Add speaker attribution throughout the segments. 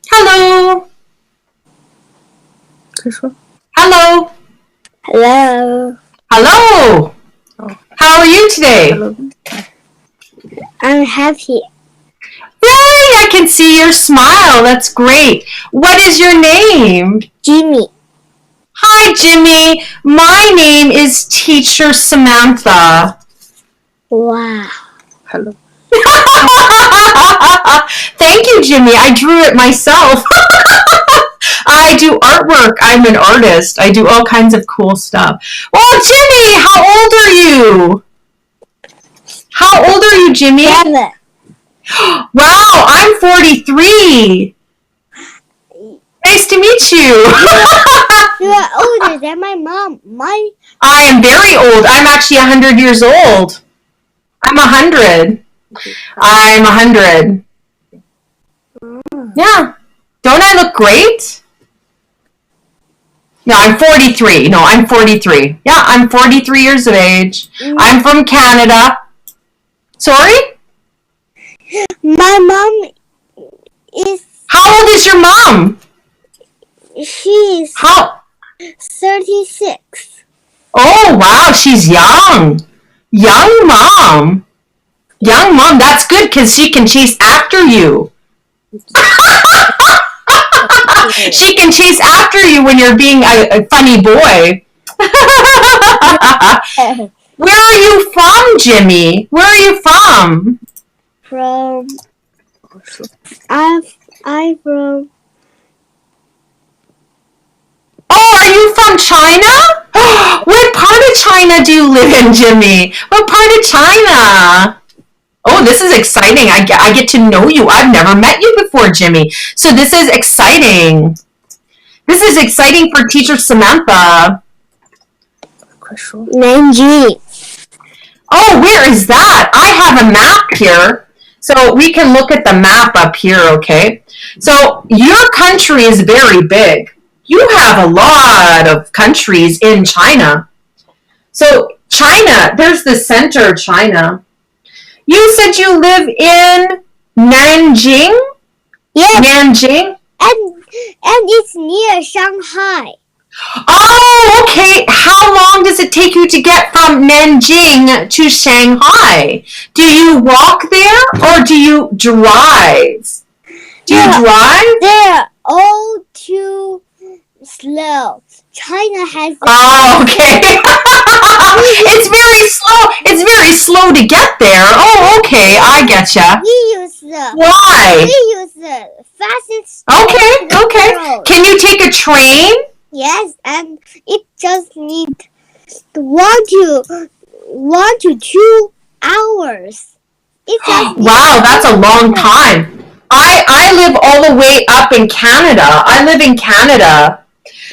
Speaker 1: Hello. Hello.
Speaker 2: Hello.
Speaker 1: Hello. How are you today?
Speaker 2: I'm happy.
Speaker 1: Yay, I can see your smile. That's great. What is your name?
Speaker 2: Jimmy.
Speaker 1: Hi, Jimmy. My name is Teacher Samantha.
Speaker 2: Wow.
Speaker 3: Hello.
Speaker 1: Thank you, Jimmy. I drew it myself. I do artwork. I'm an artist. I do all kinds of cool stuff. Well, Jimmy, how old are you? How old are you, Jimmy?
Speaker 2: 7.
Speaker 1: Wow, I'm 43. Nice to meet you.
Speaker 2: You are older than my mom.
Speaker 1: I am very old. I'm actually 100 years old. I'm 100. I'm 100. Yeah. Don't I look great? No, I'm 43. No, I'm 43. Yeah, I'm 43 years of age. I'm from Canada. Sorry?
Speaker 2: My mom is...
Speaker 1: How old is your mom?
Speaker 2: She's...
Speaker 1: How?
Speaker 2: 36.
Speaker 1: Oh, wow, she's young. Young mom. Young mom, that's good because she can chase after you. She can chase after you when you're being a funny boy. Where are you from, Jimmy? Where are you from?
Speaker 2: I'm from...
Speaker 1: Oh, are you from China? What part of China do you live in, Jimmy? What part of China? Oh, this is exciting. I get to know you. I've never met you before, Jimmy. So this is exciting. This is exciting for Teacher Samantha.
Speaker 2: Nanjing.
Speaker 1: Oh, where is that? I have a map here. So we can look at the map up here, okay? So your country is very big. You have a lot of countries in China. So China, there's the center of China. You said you live in Nanjing?
Speaker 2: Yes.
Speaker 1: Nanjing?
Speaker 2: And it's near Shanghai.
Speaker 1: Oh, okay. How long does it take you to get from Nanjing to Shanghai? Do you walk there or do you drive? Do you drive?
Speaker 2: They're all too slow. China has...
Speaker 1: Oh, okay. It's very slow. It's very slow to get there. Oh, okay. I getcha.
Speaker 2: We use the...
Speaker 1: Why?
Speaker 2: We use the fastest...
Speaker 1: Okay. Can you take a train?
Speaker 2: Yes, and it just needs 1 to 2 hours.
Speaker 1: Wow, that's a long time. I live all the way up in Canada. I live in Canada.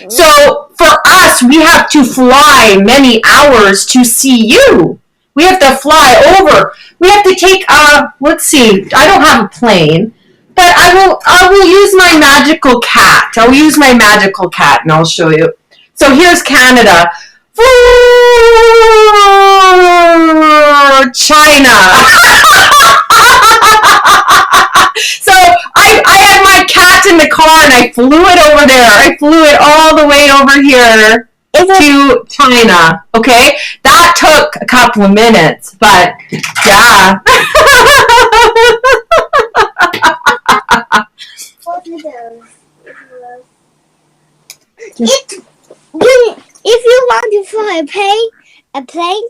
Speaker 1: So for us, we have to fly many hours to see you. We have to fly over. We have to take let's see, I don't have a plane, but I will use my magical cat. I'll use my magical cat and I'll show you. So here's Canada. China. So I had my cat in the car and I flew it over there. I flew it all the way over here to China. Okay? That took a couple of minutes, but yeah.
Speaker 2: If you want to fly a plane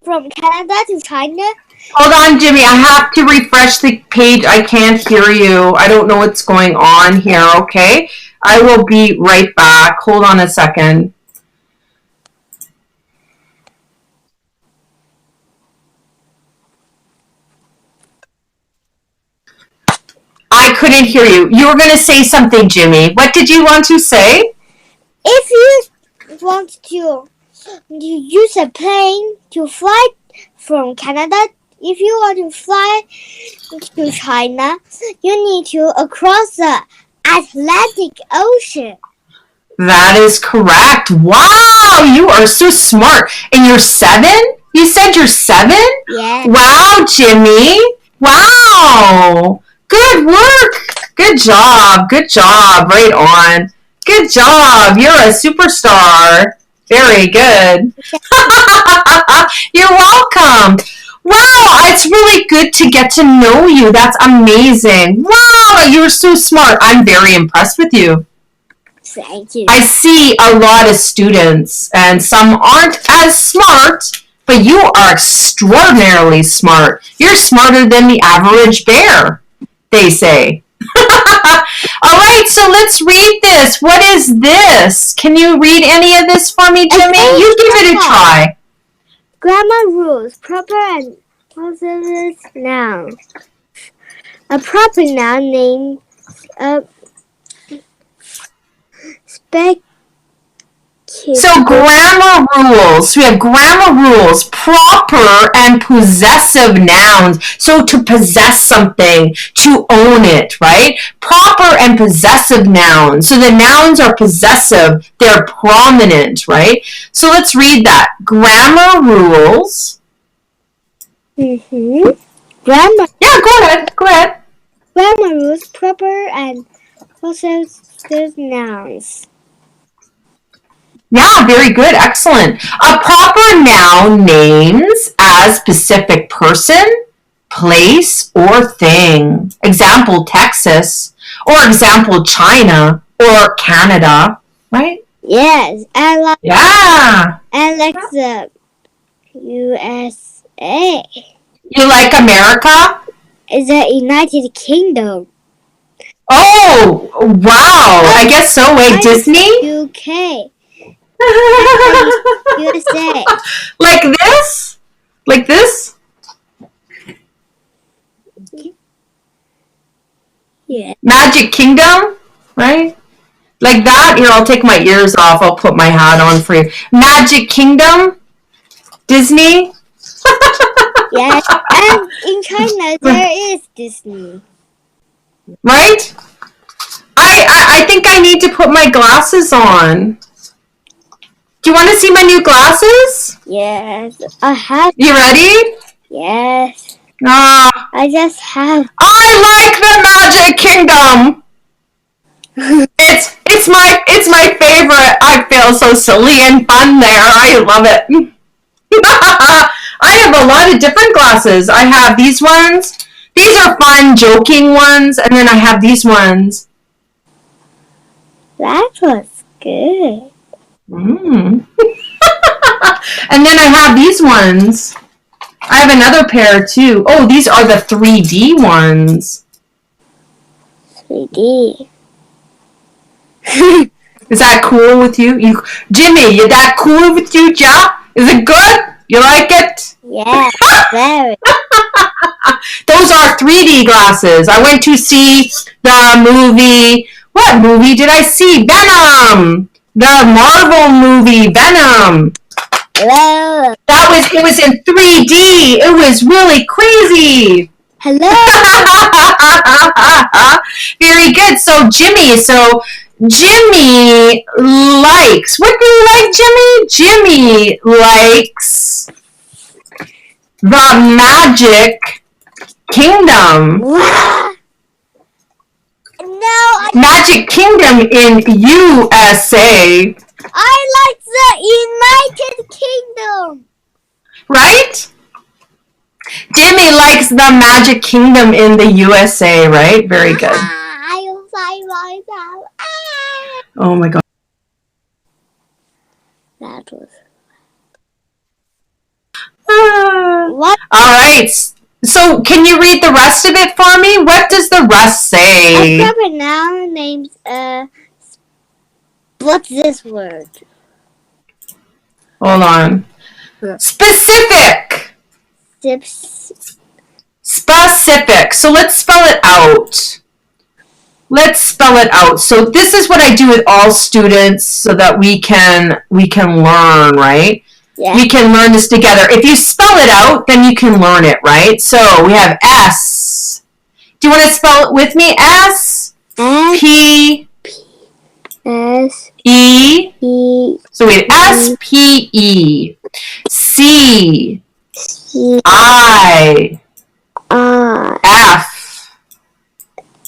Speaker 2: from Canada to China...
Speaker 1: Hold on, Jimmy. I have to refresh the page. I can't hear you. I don't know what's going on here, okay? I will be right back. Hold on a second. I couldn't hear you. You were going to say something, Jimmy. What did you want to say?
Speaker 2: If you want to use a plane to fly from Canada, if you want to fly to China, you need to cross the Atlantic Ocean.
Speaker 1: That is correct. Wow, you are so smart. And you're 7? You said you're 7?
Speaker 2: Yeah.
Speaker 1: Wow, Jimmy. Wow. Good work. Good job. Good job. Right on. Good job. You're a superstar. Very good. You're welcome. Wow, it's really good to get to know you. That's amazing. Wow, you're so smart. I'm very impressed with you.
Speaker 2: Thank you.
Speaker 1: I see a lot of students, and some aren't as smart, but you are extraordinarily smart. You're smarter than the average bear, they say. All right, so let's read this. What is this? Can you read any of this for me, Jimmy? You give it a try.
Speaker 2: Grammar rules, proper and possessive noun. A proper noun names a
Speaker 1: So grammar rules. We have grammar rules, proper and possessive nouns. So to possess something, to own it, right? Proper and possessive nouns. So the nouns are possessive. They're prominent, right? So let's read that. Grammar rules.
Speaker 2: Grammar.
Speaker 1: Yeah, go ahead. Go ahead.
Speaker 2: Grammar rules, proper and possessive nouns.
Speaker 1: Yeah, very good. Excellent. A proper noun names a specific person, place, or thing. Example, Texas. Or example, China. Or Canada. Right?
Speaker 2: Yes, and like the USA.
Speaker 1: You like America?
Speaker 2: The United Kingdom.
Speaker 1: Oh, wow. I guess so. Wait, Disney?
Speaker 2: UK. USA.
Speaker 1: Like this? Like this?
Speaker 2: Yeah.
Speaker 1: Magic Kingdom? Right? Like that? Here, I'll take my ears off. I'll put my hat on for you. Magic Kingdom? Disney?
Speaker 2: Yes. And in China, there is Disney.
Speaker 1: Right? I think I need to put my glasses on. Do you want to see my new glasses?
Speaker 2: Yes. I have.
Speaker 1: You ready?
Speaker 2: Yes.
Speaker 1: I
Speaker 2: just have.
Speaker 1: I like the Magic Kingdom. It's my favorite. I feel so silly and fun there. I love it. I have a lot of different glasses. I have these ones. These are fun, joking ones, and then I have these ones.
Speaker 2: That was good.
Speaker 1: And then I have these ones. I have another pair too. Oh, these are the 3D ones.
Speaker 2: 3D.
Speaker 1: Is that cool with you? Jimmy, is that cool with you, Ja? Is it good? You like it?
Speaker 2: Yeah, very.
Speaker 1: Those are 3D glasses. I went to see the movie. What movie did I see? Venom. The Marvel movie, Venom.
Speaker 2: Hello.
Speaker 1: It was in 3D. It was really crazy.
Speaker 2: Hello.
Speaker 1: Very good. So Jimmy likes, what do you like, Jimmy? Jimmy likes the Magic Kingdom.
Speaker 2: No,
Speaker 1: Magic Kingdom in USA.
Speaker 2: I like the United Kingdom.
Speaker 1: Right? Jimmy likes the Magic Kingdom in the USA, right? Very good. Oh my God.
Speaker 2: That was.
Speaker 1: What? All right. So, can you read the rest of it for me? What does the rest say?
Speaker 2: A proper noun names what's this word?
Speaker 1: Hold on. Specific. Specific. So let's spell it out. So this is what I do with all students so that we can learn, right? Yeah. We can learn this together. If you spell it out, then you can learn it, right? So we have S. Do you want to spell it with me? S. P.
Speaker 2: S.
Speaker 1: E. So we have S, P, E. C. I.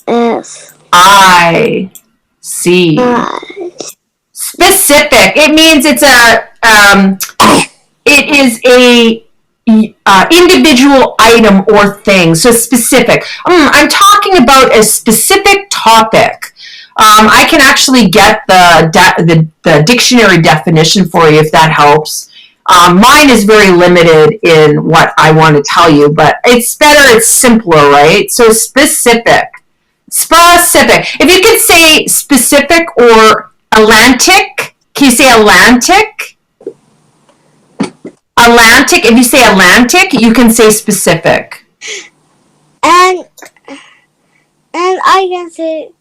Speaker 1: F. I see. Specific. It means it's it is a individual item or thing. So specific. I'm talking about a specific topic. I can actually get the dictionary definition for you if that helps. Mine is very limited in what I want to tell you, but it's better, it's simpler, right? So specific. Specific. If you could say specific or Atlantic, can you say Atlantic? Atlantic. If you say Atlantic, you can say specific.
Speaker 2: And I can say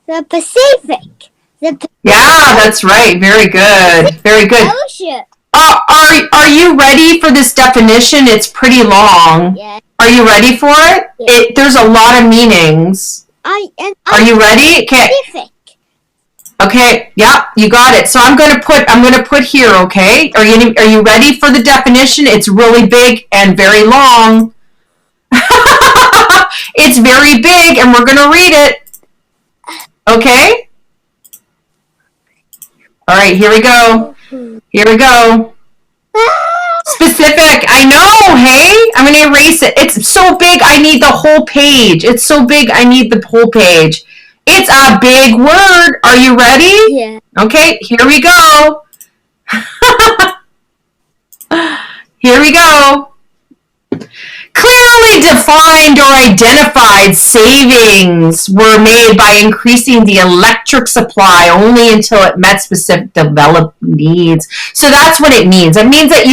Speaker 2: the Pacific.
Speaker 1: Yeah, that's right. Very good. Very good.
Speaker 2: Ocean.
Speaker 1: Are you ready for this definition? It's pretty long.
Speaker 2: Yeah.
Speaker 1: Are you ready for it?
Speaker 2: Yeah.
Speaker 1: There's a lot of meanings. Are you ready? Okay.
Speaker 2: Pacific.
Speaker 1: Okay. Yeah, you got it. So I'm gonna put here. Okay. Are you ready for the definition? It's really big and very long. It's very big, and we're gonna read it. Okay. All right. Here we go. Here we go. Specific. I know, hey? I'm going to erase it. It's so big, I need the whole page. It's so big, I need the whole page. It's a big word. Are you ready?
Speaker 2: Yeah.
Speaker 1: Okay, here we go. Here we go. Clearly defined or identified savings were made by increasing the electric supply only until it met specific developed needs. So that's what it means. It means that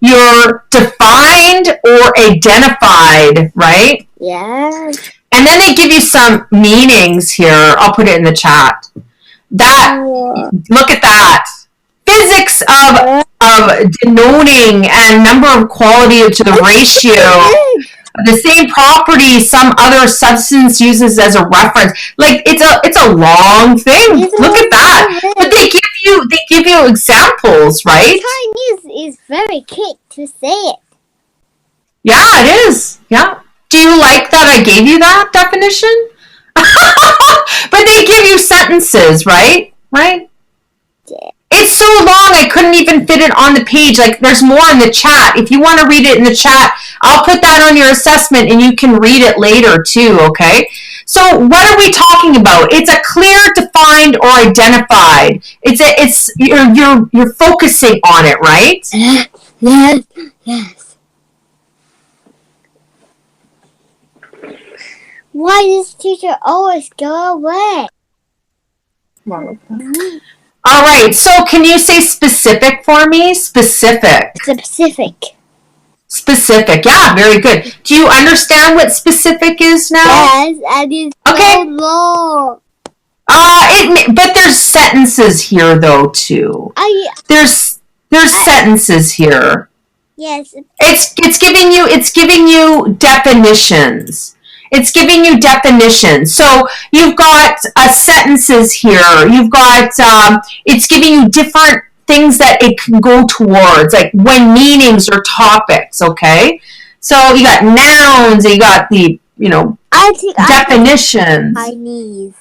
Speaker 1: you're defined or identified, right?
Speaker 2: Yeah.
Speaker 1: And then they give you some meanings here. I'll put it in the chat. Look at that. Physics of denoting and number of quality to the ratio. The same property some other substance uses as a reference. Like it's a long thing. Look at that. But they give you examples, right?
Speaker 2: Chinese is very quick to say it.
Speaker 1: Yeah, it is. Yeah. Do you like that I gave you that definition? But they give you sentences, right? Right?
Speaker 2: Yeah.
Speaker 1: It's so long I couldn't even fit it on the page. Like there's more in the chat. If you want to read it in the chat, I'll put that on your assessment and you can read it later too, okay? So what are we talking about? It's a clear, defined, or identified. You're focusing on it, right?
Speaker 2: Yes. Why does teacher always go away?
Speaker 1: All right, so can you say specific for me? Specific. Specific, yeah, very good. Do you understand what specific is now?
Speaker 2: Yes, and it's so long.
Speaker 1: But there's sentences here though too. There's sentences here.
Speaker 2: Yes.
Speaker 1: It's giving you definitions. It's giving you definitions. So you've got sentences here. You've got, it's giving you different things that it can go towards, like when meanings or topics, okay? So you got nouns, you got the, definitions.
Speaker 2: Chinese.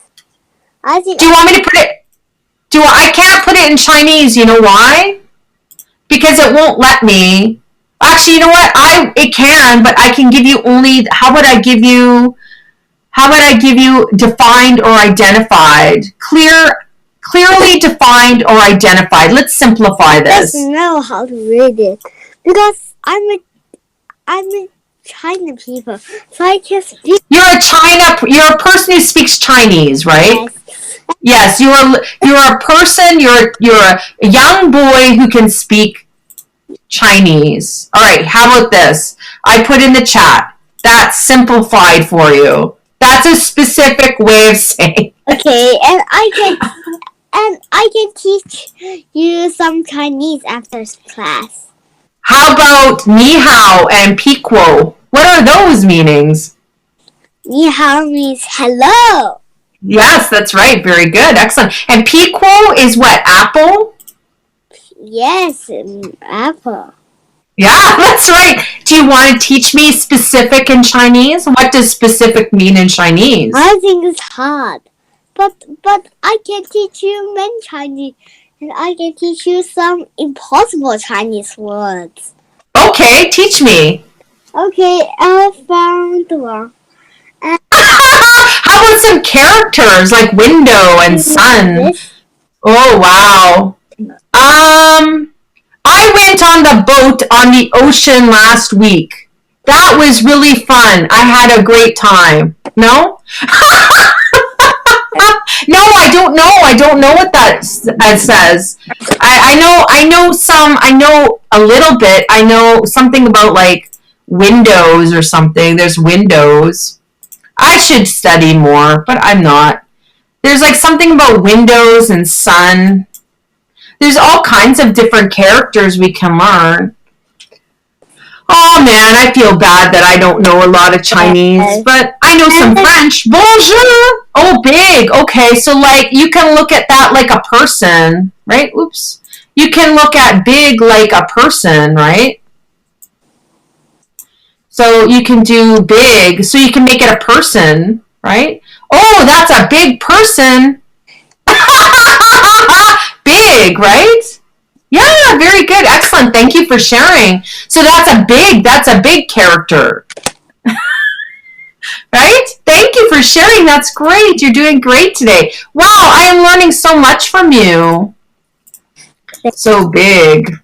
Speaker 1: Do you want me to put it, I can't put it in Chinese, you know why? Because it won't let me. Actually, you know what? It can, but I can give you only. How would I give you defined or identified? Clearly defined or identified. Let's simplify this.
Speaker 2: I don't know how to read it because I'm a China people, so I can speak.
Speaker 1: You're a person who speaks Chinese, right? Yes, you're a person. You're a young boy who can speak Chinese. All right, how about this? I put in the chat. That's simplified for you. That's a specific way of saying.
Speaker 2: Okay, and I can teach you some Chinese after class.
Speaker 1: How about ni hao and piquo? What are those meanings?
Speaker 2: Ni hao means hello.
Speaker 1: Yes, that's right. Very good. Excellent. And piquo is what? Apple?
Speaker 2: Yes, apple.
Speaker 1: Yeah, that's right. Do you want to teach me specific in Chinese? What does specific mean in Chinese?
Speaker 2: I think it's hard. but I can teach you many Chinese, and I can teach you some impossible Chinese words.
Speaker 1: Okay, teach me.
Speaker 2: Okay, I found one.
Speaker 1: How about some characters like window and sun? Oh, wow. I went on the boat on the ocean last week. That was really fun. I had a great time. No? No, I don't know. I don't know what that says. I know a little bit. I know something about like windows or something. There's windows. I should study more, but I'm not. There's like something about windows and sun. There's all kinds of different characters we can learn. Oh man, I feel bad that I don't know a lot of Chinese, but I know some French. Bonjour! Oh, big. Okay, so like you can look at that like a person, right? Oops. You can look at big like a person, right? So you can do big, so you can make it a person, right? Oh, that's a big person. Big, right? Yeah, very good. Excellent. Thank you for sharing. So that's a big character. Right? Thank you for sharing. That's great. You're doing great today. Wow, I am learning so much from you. So big.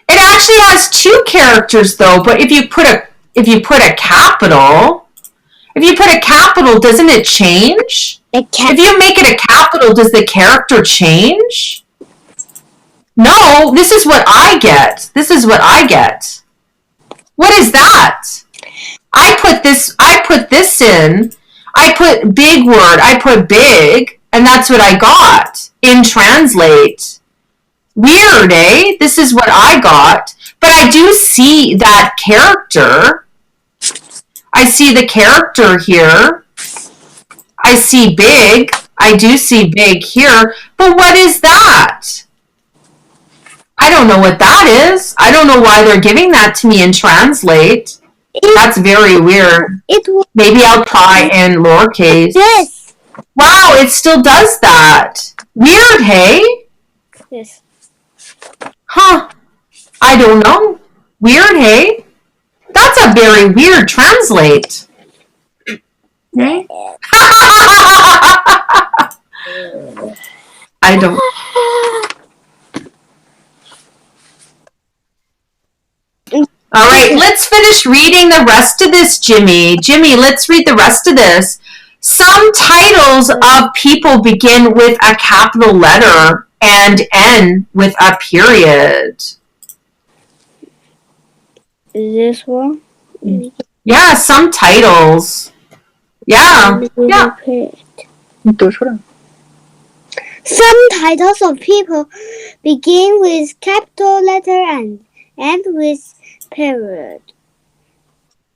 Speaker 1: It actually has two characters though, but if you put a capital, doesn't it change? If you make it a capital, does the character change? No, this is what I get. What is that? I put this in. I put big word. I put big, and that's what I got in translate. Weird, eh? This is what I got. But I do see that character. I see the character here. I see big. I do see big here. But what is that? I don't know what that is. I don't know why they're giving that to me in translate. That's very weird. Maybe I'll try in lowercase.
Speaker 2: Yes.
Speaker 1: Wow, it still does that. Weird, hey?
Speaker 2: Yes.
Speaker 1: Huh. I don't know. Weird, hey? That's a very weird translate. Okay. I don't. All right, let's finish reading the rest of this, Jimmy. Jimmy, let's read the rest of this. Some titles of people begin with a capital letter and end with a period.
Speaker 2: This one?
Speaker 1: Yeah, some titles. Yeah.
Speaker 2: Some titles of people begin with capital letter and end with period.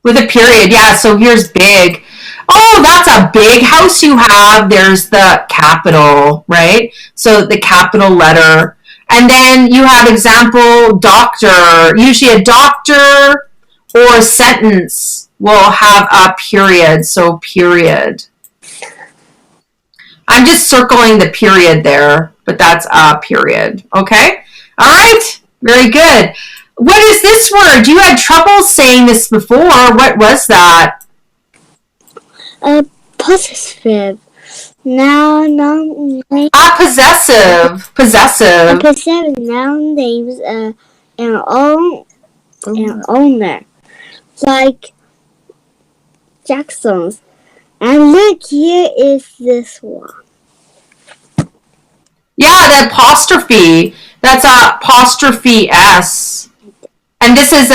Speaker 1: With a period, yeah. So here's big. Oh, that's a big house you have. There's the capital, right? So the capital letter. And then you have example, doctor. Usually a doctor or a sentence will have a period. So period. I'm just circling the period there, but that's a period. Okay? All right. Very good. What is this word? You had trouble saying this before. What was that?
Speaker 2: Possessive. Noun name.
Speaker 1: Possessive.
Speaker 2: A possessive noun names an owner, like Jackson's. And look, here is this one.
Speaker 1: Yeah, the apostrophe. That's a apostrophe S. And this is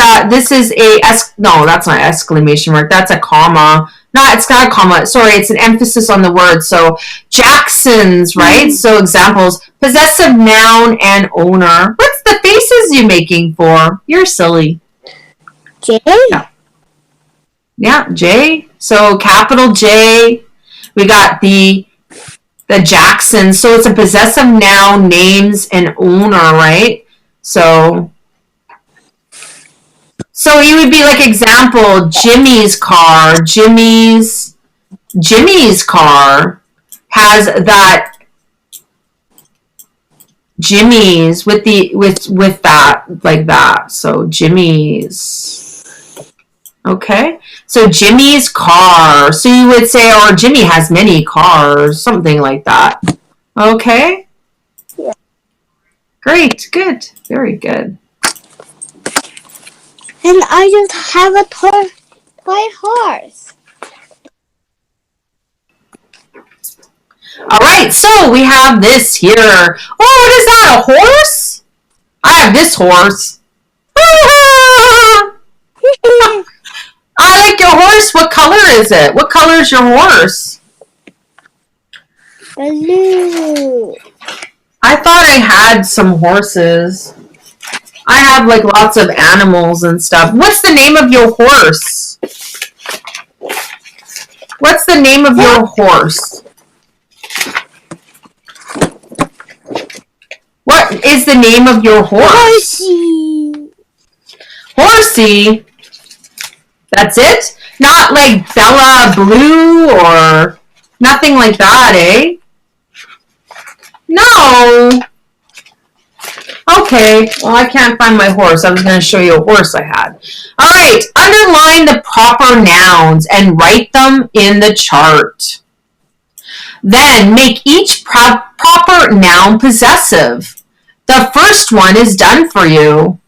Speaker 1: no, that's not exclamation mark. That's a comma. No, it's not a comma. Sorry, it's an emphasis on the word. So Jackson's, right? So examples: possessive noun and owner. What's the faces you making for? You're silly.
Speaker 2: J.
Speaker 1: Yeah, J. So capital J. We got the Jackson. So it's a possessive noun, names, and owner, right? So So it would be like example, Jimmy's car. Jimmy's car has that Jimmy's with that like that. So Jimmy's. Okay. So Jimmy's car. So you would say, or Jimmy has many cars, something like that. Okay.
Speaker 2: Yeah.
Speaker 1: Great. Good. Very good.
Speaker 2: And I just have a toy horse.
Speaker 1: All right, so we have this here. Oh, what is that, a horse? I have this horse. I like your horse. What color is it? What color is your horse?
Speaker 2: Blue.
Speaker 1: I thought I had some horses. I have like lots of animals and stuff. What's the name of your horse? What's the name of your horse? What is the name of your horse?
Speaker 2: Horsey.
Speaker 1: Horsey? That's it? Not like Bella Blue or nothing like that, eh? No. Okay, well, I can't find my horse. I was going to show you a horse I had. All right, underline the proper nouns and write them in the chart. Then make each proper noun possessive. The first one is done for you.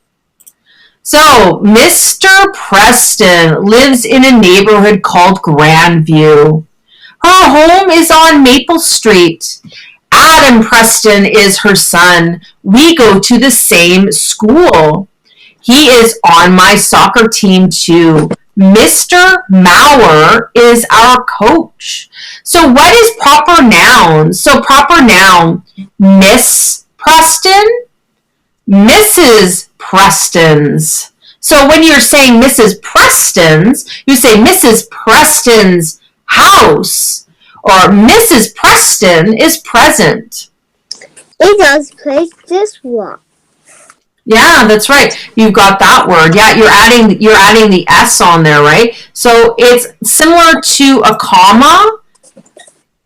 Speaker 1: So, Mr. Preston lives in a neighborhood called Grandview. Her home is on Maple Street. Adam Preston is her son. We go to the same school. He is on my soccer team too. Mr. Mauer is our coach. So what is proper noun? So proper noun, Miss Preston, Mrs. Preston's. So when you're saying Mrs. Preston's, you say Mrs. Preston's house, or Mrs. Preston is present.
Speaker 2: It does place this one.
Speaker 1: Yeah, that's right. You've got that word. Yeah, you're adding the S on there, right? So it's similar to a comma.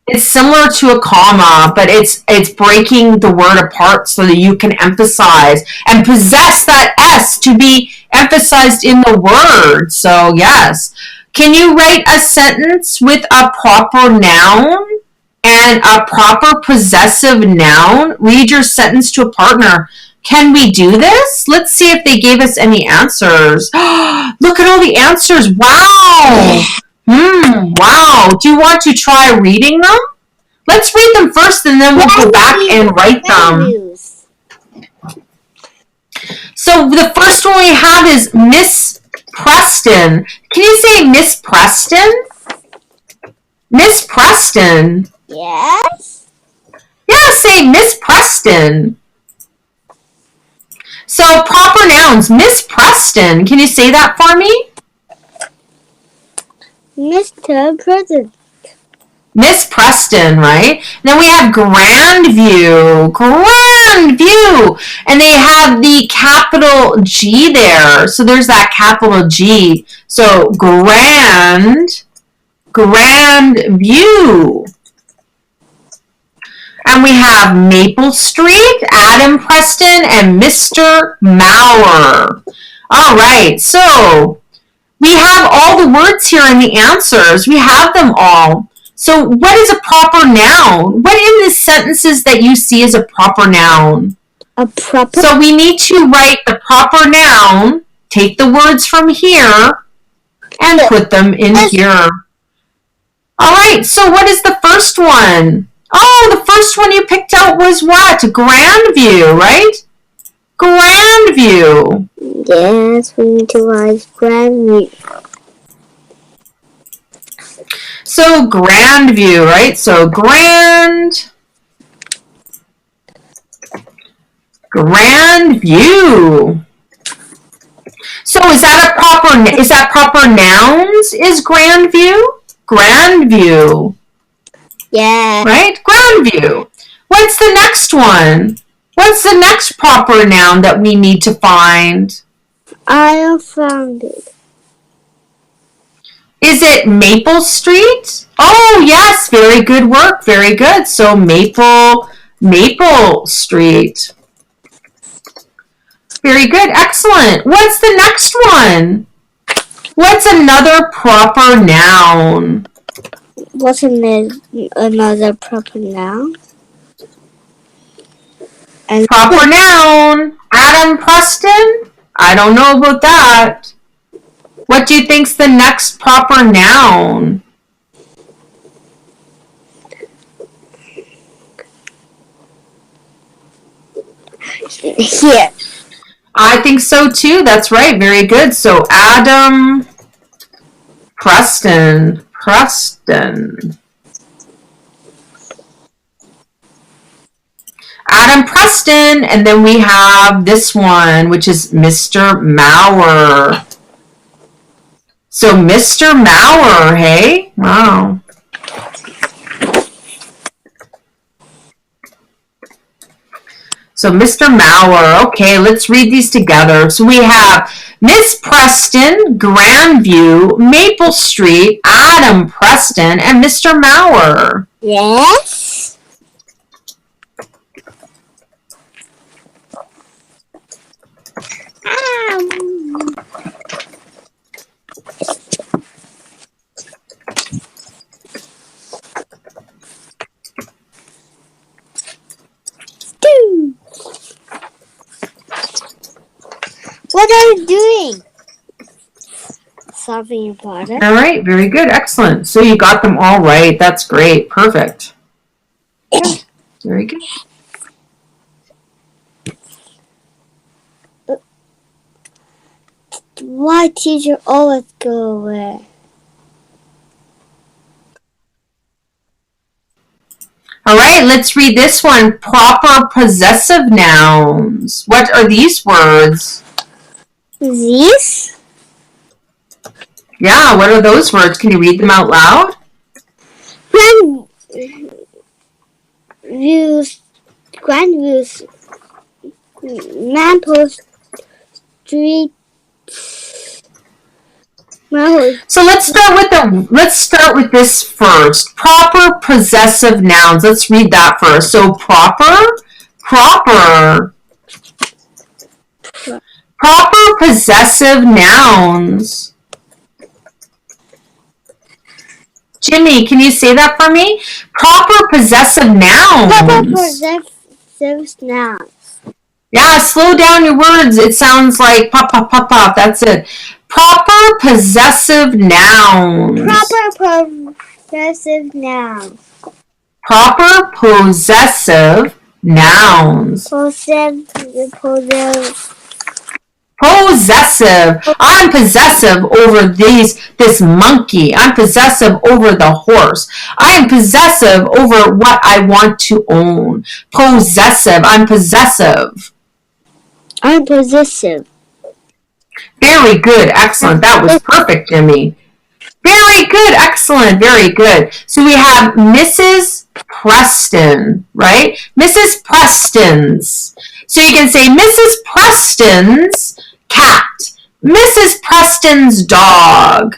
Speaker 1: It's similar to a comma, but it's breaking the word apart so that you can emphasize and possess that S to be emphasized in the word. So yes. Can you write a sentence with a proper noun and a proper possessive noun? Read your sentence to a partner. Can we do this? Let's see if they gave us any answers. Look at all the answers. Wow. Wow. Do you want to try reading them? Let's read them first and then we'll go back and write them. So the first one we have is Miss Preston. Can you say Miss Preston? Miss Preston.
Speaker 2: Yes.
Speaker 1: Yeah, say Miss Preston. So proper nouns, Miss Preston. Can you say that for me?
Speaker 2: Mr. President.
Speaker 1: Miss Preston, right? Then we have Grandview. Grandview. And they have the capital G there. So there's that capital G. So Grandview. And we have Maple Street, Adam Preston, and Mr. Mauer. All right, so we have all the words here in the answers. We have them all. So what is a proper noun? What in the sentences that you see is a proper noun? So we need to write the proper noun, take the words from here, and put them in here. All right, so what is the first one? Oh, the first one you picked out was what? Grandview, right? Grandview.
Speaker 2: Yes, we need to write Grandview.
Speaker 1: So Grandview, right? So Grandview. So is that proper nouns? Is Grandview? Grandview.
Speaker 2: Yeah.
Speaker 1: Right? Grandview. What's the next one? What's the next proper noun that we need to find?
Speaker 2: I found it.
Speaker 1: Is it Maple Street? Oh, yes. Very good work. Very good. So Maple Street. Very good. Excellent. What's the next one? What's another proper noun?
Speaker 2: What's another proper noun? And
Speaker 1: Proper noun. Adam Preston? I don't know about that. What do you think's the next proper noun?
Speaker 2: Here.
Speaker 1: I think so too. That's right. Very good. So Adam Preston. Adam Preston, and then we have this one, which is Mr. Maurer. So Mr. Maurer, hey? Wow. So Mr. Maurer, okay, let's read these together. So we have Miss Preston, Grandview, Maple Street, Adam Preston, and Mr. Maurer.
Speaker 2: Yes. What are you doing? Something important.
Speaker 1: All right, very good, excellent. So you got them all right. That's great, perfect. Very good.
Speaker 2: Why teacher always go away?
Speaker 1: All right, let's read this one. Proper possessive nouns. What are these words?
Speaker 2: These?
Speaker 1: Yeah, what are those words? Can you read them out loud?
Speaker 2: Grandviews, Maple Street.
Speaker 1: So let's start with this first. Proper possessive nouns. Let's read that first. So proper possessive nouns. Jimmy, can you say that for me? Proper possessive nouns.
Speaker 2: Proper possessive nouns.
Speaker 1: Yeah, slow down your words. It sounds like pop, pop, pop, pop. That's it. Proper possessive nouns.
Speaker 2: Proper possessive nouns.
Speaker 1: Proper possessive nouns. Possessive. I'm possessive over this monkey. I'm possessive over the horse. I'm possessive over what I want to own. Possessive. I'm possessive.
Speaker 2: I'm possessive.
Speaker 1: Very good. Excellent. That was perfect, Jimmy. Very good. Excellent. Very good. So we have Mrs. Preston, right? Mrs. Preston's. So you can say Mrs. Preston's cat. Mrs. Preston's dog.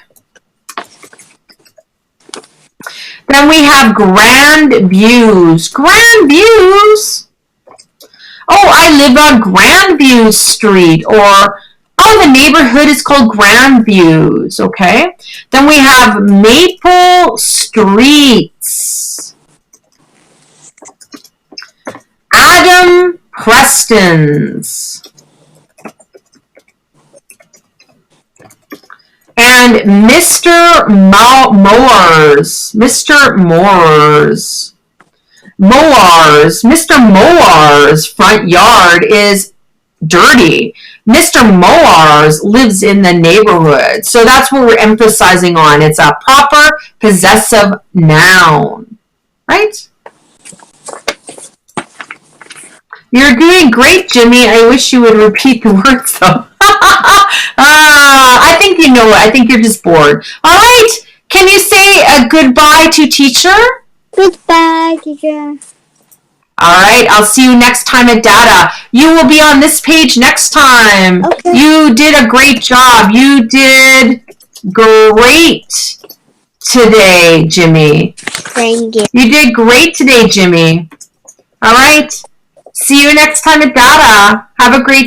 Speaker 1: Then we have grand views. Grand views. Oh, I live on Grandview Street, or oh, the neighborhood is called Grandviews, okay? Then we have Maple Streets. Adam Preston's. And Mr. Mower's. Mr. Mower's. Mr. Mower's front yard is dirty. Mr. Mower's lives in the neighborhood. So that's what we're emphasizing on. It's a proper possessive noun. Right? You're doing great, Jimmy. I wish you would repeat the words, though. I think you know it. I think you're just bored. All right. Can you say a goodbye to teacher?
Speaker 2: Goodbye, teacher.
Speaker 1: All right, I'll see you next time at DaDa. You will be on this page next time.
Speaker 2: Okay.
Speaker 1: You did a great job. You did great today, Jimmy.
Speaker 2: Thank you.
Speaker 1: You did great today, Jimmy. All right. See you next time at DaDa. Have a great